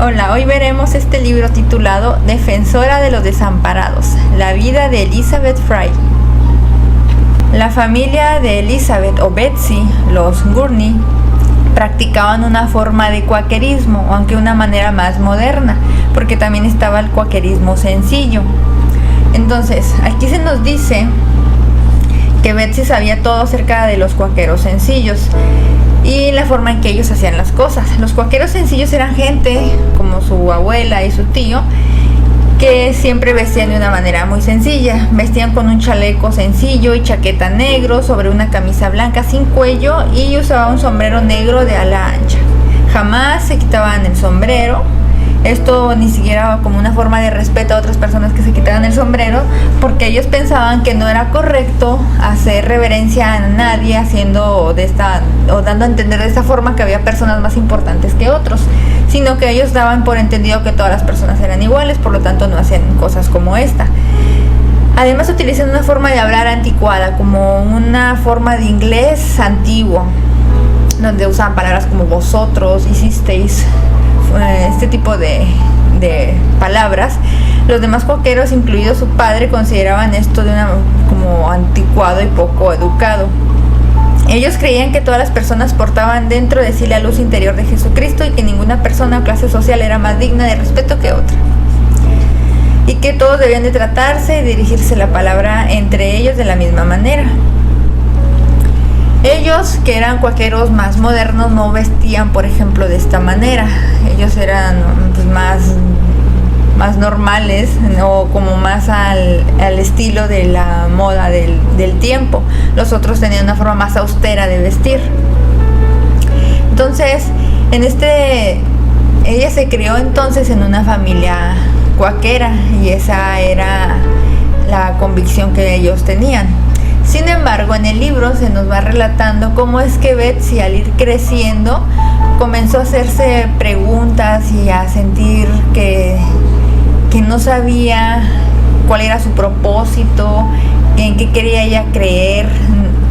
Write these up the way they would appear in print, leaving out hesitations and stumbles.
Hola, hoy veremos este libro titulado Defensora de los Desamparados, la vida de Elizabeth Fry. La familia de Elizabeth o Betsy, los Gurney, practicaban una forma de cuaquerismo, aunque de una manera más moderna, porque también estaba el cuaquerismo sencillo. Entonces, aquí se nos dice que Betsy sabía todo acerca de los cuáqueros sencillos y la forma en que ellos hacían las cosas. Los cuáqueros sencillos eran gente como su abuela y su tío que siempre vestían de una manera muy sencilla. Vestían con un chaleco sencillo y chaqueta negro sobre una camisa blanca sin cuello y usaban un sombrero negro de ala ancha. Jamás se quitaban el sombrero. Esto ni siquiera como una forma de respeto a otras personas que se quitaran el sombrero, porque ellos pensaban que no era correcto hacer reverencia a nadie haciendo de esta o dando a entender de esta forma que había personas más importantes que otros, sino que ellos daban por entendido que todas las personas eran iguales, por lo tanto no hacían cosas como esta. Además utilizan una forma de hablar anticuada, como una forma de inglés antiguo, donde usaban palabras como vosotros, hicisteis, este tipo de palabras. Los demás cuáqueros, incluido su padre, consideraban esto como anticuado y poco educado. Ellos creían que todas las personas portaban dentro de sí la luz interior de Jesucristo y que ninguna persona o clase social era más digna de respeto que otra, y que todos debían de tratarse y dirigirse la palabra entre ellos de la misma manera. Ellos, que eran cuáqueros más modernos, no vestían, por ejemplo, de esta manera. Ellos eran pues, más normales, o como más al estilo de la moda del tiempo. Los otros tenían una forma más austera de vestir. Entonces, ella se crió entonces en una familia cuáquera, y esa era la convicción que ellos tenían. Sin embargo, en el libro se nos va relatando cómo es que Betsy, al ir creciendo, comenzó a hacerse preguntas y a sentir que no sabía cuál era su propósito, en qué quería ella creer.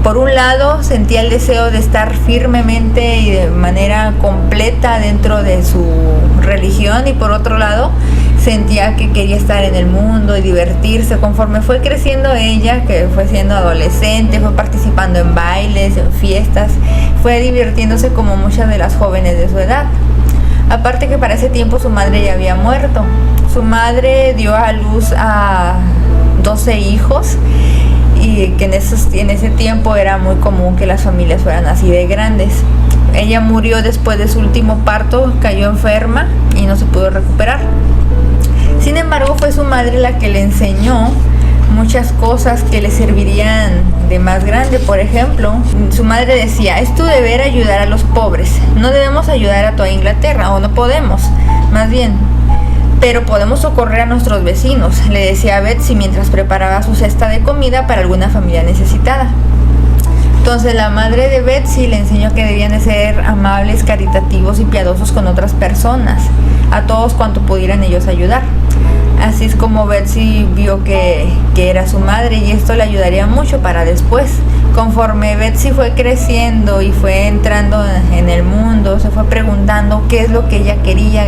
Por un lado, sentía el deseo de estar firmemente y de manera completa dentro de su religión, y por otro lado, sentía que quería estar en el mundo y divertirse. Conforme fue creciendo ella, que fue siendo adolescente, fue participando en bailes, en fiestas, fue divirtiéndose como muchas de las jóvenes de su edad. Aparte que para ese tiempo su madre ya había muerto. Su madre dio a luz a 12 hijos, y que en ese tiempo era muy común que las familias fueran así de grandes. Ella murió después de su último parto, cayó enferma y no se pudo recuperar. Sin embargo, fue su madre la que le enseñó muchas cosas que le servirían de más grande. Por ejemplo, su madre decía: es tu deber ayudar a los pobres. No debemos ayudar a toda Inglaterra, o no podemos, más bien, pero podemos socorrer a nuestros vecinos, le decía a Betsy mientras preparaba su cesta de comida para alguna familia necesitada. Entonces la madre de Betsy le enseñó que debían de ser amables, caritativos y piadosos con otras personas, a todos cuanto pudieran ellos ayudar. Así es como Betsy vio que era su madre, y esto le ayudaría mucho para después. Conforme Betsy fue creciendo y fue entrando en el mundo, se fue preguntando qué es lo que ella quería,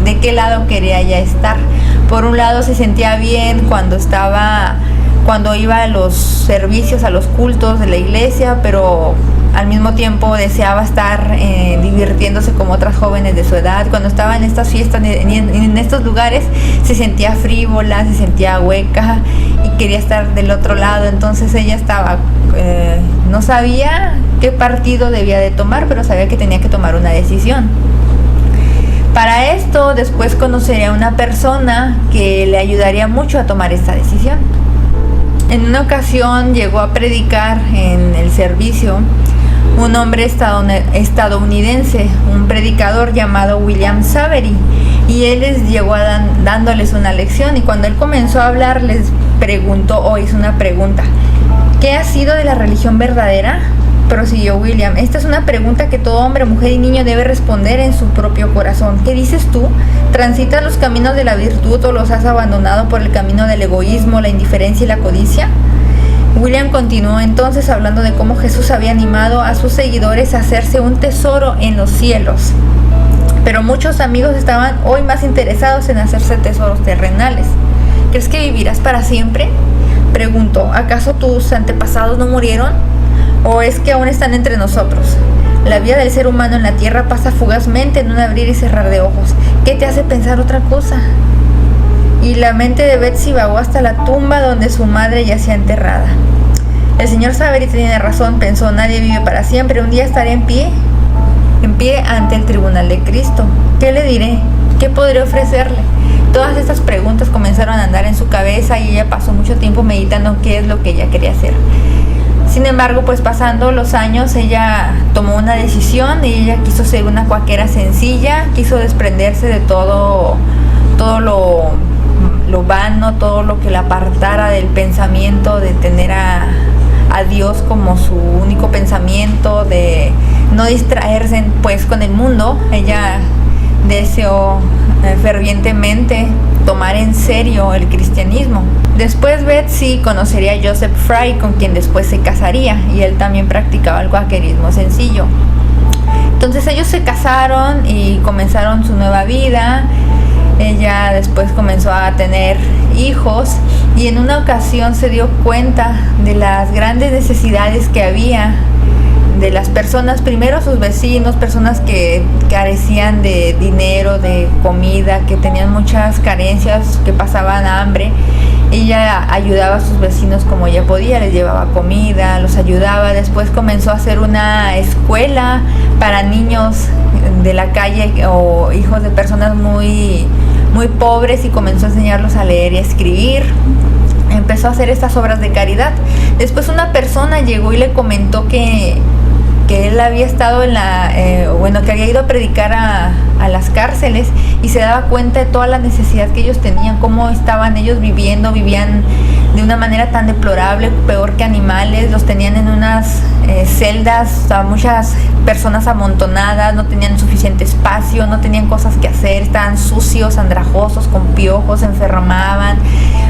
de qué lado quería ella estar. Por un lado, se sentía bien cuando iba a los servicios, a los cultos de la iglesia, pero al mismo tiempo deseaba estar divirtiéndose como otras jóvenes de su edad. Cuando estaba en estas fiestas, en estos lugares, se sentía frívola, se sentía hueca y quería estar del otro lado. Entonces ella no sabía qué partido debía de tomar, pero sabía que tenía que tomar una decisión. Para esto, después conocería a una persona que le ayudaría mucho a tomar esta decisión. En una ocasión llegó a predicar en el servicio un hombre estadounidense, un predicador llamado William Savery, y él les llegó dándoles una lección, y cuando él comenzó a hablar les preguntó, o hizo una pregunta: ¿qué ha sido de la religión verdadera? Prosiguió William: esta es una pregunta que todo hombre, mujer y niño debe responder en su propio corazón. ¿Qué dices tú? ¿Transitas los caminos de la virtud o los has abandonado por el camino del egoísmo, la indiferencia y la codicia? William continuó entonces hablando de cómo Jesús había animado a sus seguidores a hacerse un tesoro en los cielos. pero muchos amigos estaban hoy más interesados en hacerse tesoros terrenales. ¿Crees que vivirás para siempre?, preguntó. ¿Acaso tus antepasados no murieron? ¿O es que aún están entre nosotros? La vida del ser humano en la tierra pasa fugazmente en un abrir y cerrar de ojos. ¿Qué te hace pensar otra cosa? Y la mente de Betsy vagó hasta la tumba donde su madre yacía enterrada. El señor Savery tiene razón, pensó. Nadie vive para siempre. Un día estaré en pie ante el tribunal de Cristo. ¿Qué le diré? ¿Qué podré ofrecerle? Todas estas preguntas comenzaron a andar en su cabeza y ella pasó mucho tiempo meditando qué es lo que ella quería hacer. Sin embargo, pues pasando los años, ella tomó una decisión y ella quiso ser una cuáquera sencilla, quiso desprenderse de todo lo vano, todo lo que la apartara del pensamiento de tener a Dios como su único pensamiento, de no distraerse pues con el mundo. Ella deseó fervientemente tomar en serio el cristianismo. Después Betsy conocería a Joseph Fry, con quien después se casaría, y él también practicaba el cuáquerismo sencillo. Entonces ellos se casaron y comenzaron su nueva vida. Ella después comenzó a tener hijos y en una ocasión se dio cuenta de las grandes necesidades que había de las personas, primero sus vecinos, personas que carecían de dinero, de comida, que tenían muchas carencias, que pasaban hambre. Ella ayudaba a sus vecinos como ella podía, les llevaba comida, los ayudaba. Después comenzó a hacer una escuela para niños de la calle o hijos de personas muy pobres y comenzó a enseñarlos a leer y a escribir. Empezó a hacer estas obras de caridad. Después una persona llegó y le comentó que él había estado que había ido a predicar a las cárceles y se daba cuenta de toda la necesidad que ellos tenían, cómo estaban ellos vivían de una manera tan deplorable, peor que animales. Los tenían en unas celdas, muchas personas amontonadas, no tenían suficiente espacio, no tenían cosas que hacer, estaban sucios, andrajosos, con piojos, se enfermaban,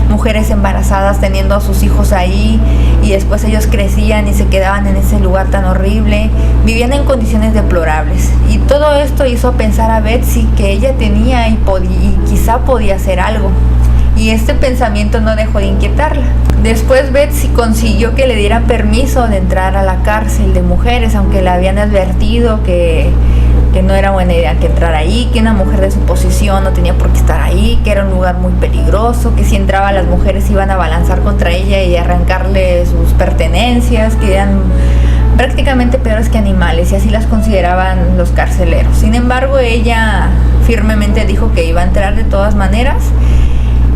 mujeres embarazadas teniendo a sus hijos ahí, y después ellos crecían y se quedaban en ese lugar tan horrible, vivían en condiciones deplorables. Y todo esto hizo pensar a Betsy que ella tenía y quizá podía hacer algo. Y este pensamiento no dejó de inquietarla. Después Betsy consiguió que le dieran permiso de entrar a la cárcel de mujeres, aunque le habían advertido que no era buena idea que entrara ahí, que una mujer de su posición no tenía por qué estar ahí, que era un lugar muy peligroso, que si entraba las mujeres iban a balanzar contra ella y arrancarle sus pertenencias, que eran prácticamente peores que animales, y así las consideraban los carceleros. Sin embargo, ella firmemente dijo que iba a entrar de todas maneras.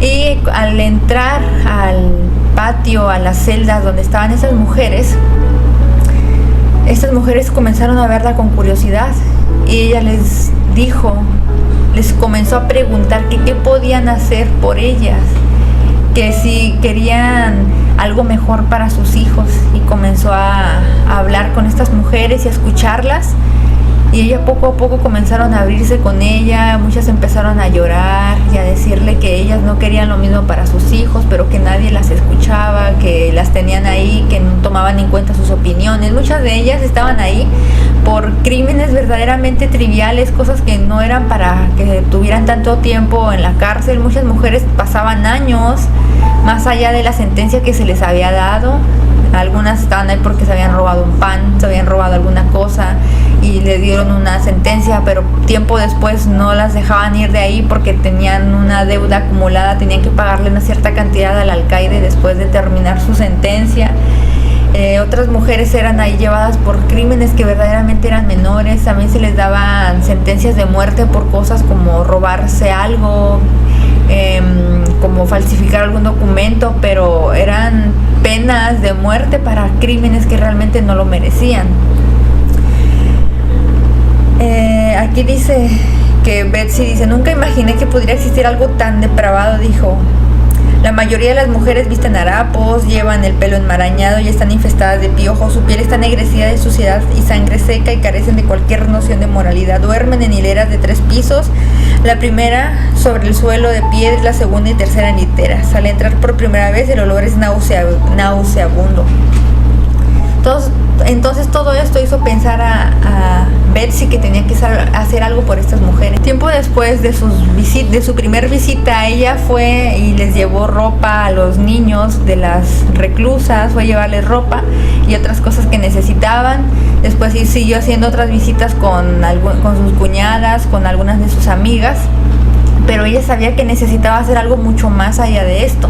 Y al entrar al patio, a las celdas donde estaban estas mujeres comenzaron a verla con curiosidad y ella les comenzó a preguntar que qué podían hacer por ellas, que si querían algo mejor para sus hijos, y comenzó a hablar con estas mujeres y a escucharlas. Y ella poco a poco comenzaron a abrirse con ella, muchas empezaron a llorar y a decirle que ellas no querían lo mismo para sus hijos, pero que nadie las escuchaba, que las tenían ahí, que no tomaban en cuenta sus opiniones. Muchas de ellas estaban ahí por crímenes verdaderamente triviales, cosas que no eran para que tuvieran tanto tiempo en la cárcel. Muchas mujeres pasaban años más allá de la sentencia que se les había dado. Algunas estaban ahí porque se habían robado un pan, se habían robado alguna cosa y le dieron una sentencia, pero tiempo después no las dejaban ir de ahí porque tenían una deuda acumulada, tenían que pagarle una cierta cantidad al alcaide después de terminar su sentencia. Otras mujeres eran ahí llevadas por crímenes que verdaderamente eran menores. También se les daban sentencias de muerte por cosas como robarse algo, como falsificar algún documento, pero eran penas de muerte para crímenes que realmente no lo merecían. Aquí dice que Betsy dice: nunca imaginé que pudiera existir algo tan depravado, dijo. La mayoría de las mujeres visten harapos, llevan el pelo enmarañado y están infestadas de piojos. Su piel está ennegrecida de suciedad y sangre seca y carecen de cualquier noción de moralidad. Duermen en hileras de 3 pisos, la primera sobre el suelo de piedra, la segunda y tercera en literas. Al entrar por primera vez el olor es nauseabundo. Entonces todo esto hizo pensar a Betsy que tenía que hacer algo por estas mujeres. Tiempo después de su primer visita, ella fue y les llevó ropa a los niños de las reclusas, fue a llevarles ropa y otras cosas que necesitaban. Después siguió haciendo otras visitas con sus cuñadas, con algunas de sus amigas, pero ella sabía que necesitaba hacer algo mucho más allá de esto.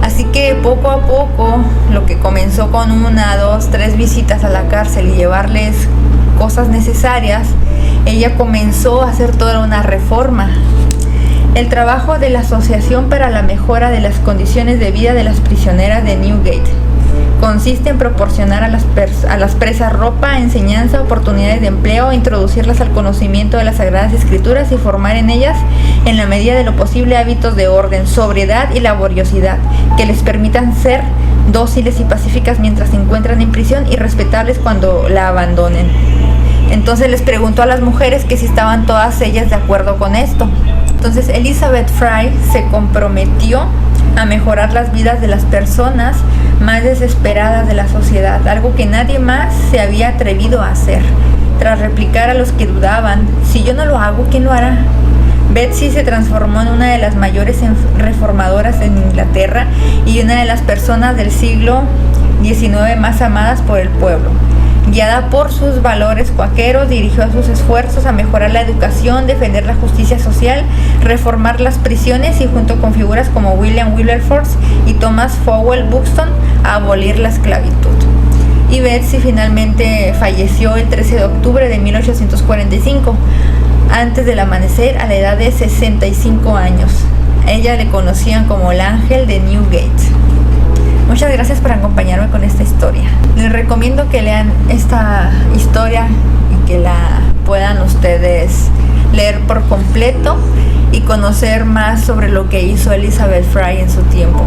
Así que poco a poco, lo que comenzó con 1, 2, 3 visitas a la cárcel y llevarles cosas necesarias, ella comenzó a hacer toda una reforma. El trabajo de la Asociación para la Mejora de las Condiciones de Vida de las Prisioneras de Newgate consiste en proporcionar a las presas ropa, enseñanza, oportunidades de empleo, introducirlas al conocimiento de las Sagradas Escrituras y formar en ellas, en la medida de lo posible, hábitos de orden, sobriedad y laboriosidad que les permitan ser dóciles y pacíficas mientras se encuentran en prisión y respetables cuando la abandonen. Entonces les preguntó a las mujeres que si estaban todas ellas de acuerdo con esto. Entonces Elizabeth Fry se comprometió a mejorar las vidas de las personas más desesperadas de la sociedad, algo que nadie más se había atrevido a hacer. Tras replicar a los que dudaban, si yo no lo hago, ¿quién lo hará? Betsy se transformó en una de las mayores reformadoras en Inglaterra y una de las personas del siglo XIX más amadas por el pueblo. Guiada por sus valores cuáqueros, dirigió sus esfuerzos a mejorar la educación, defender la justicia social, reformar las prisiones y junto con figuras como William Wilberforce y Thomas Fowell Buxton, a abolir la esclavitud. Y Betsy finalmente falleció el 13 de octubre de 1845, antes del amanecer, a la edad de 65 años. A ella le conocían como el Ángel de Newgate. Muchas gracias por acompañarme con esta historia. Les recomiendo que lean esta historia y que la puedan ustedes leer por completo y conocer más sobre lo que hizo Elizabeth Fry en su tiempo.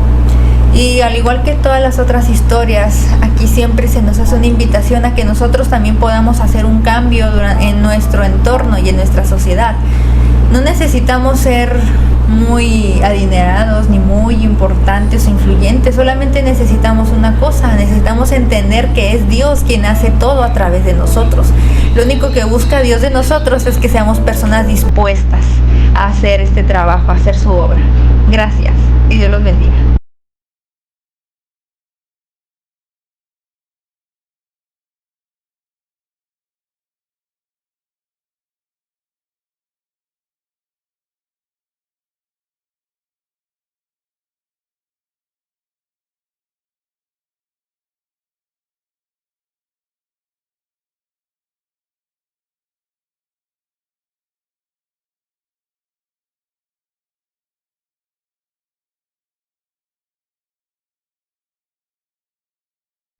Y al igual que todas las otras historias, aquí siempre se nos hace una invitación a que nosotros también podamos hacer un cambio en nuestro entorno y en nuestra sociedad. No necesitamos ser muy adinerados ni muy importantes o influyentes, solamente necesitamos una cosa: necesitamos entender que es Dios quien hace todo a través de nosotros. Lo único que busca Dios de nosotros es que seamos personas dispuestas a hacer este trabajo, a hacer su obra. Gracias y Dios los bendiga.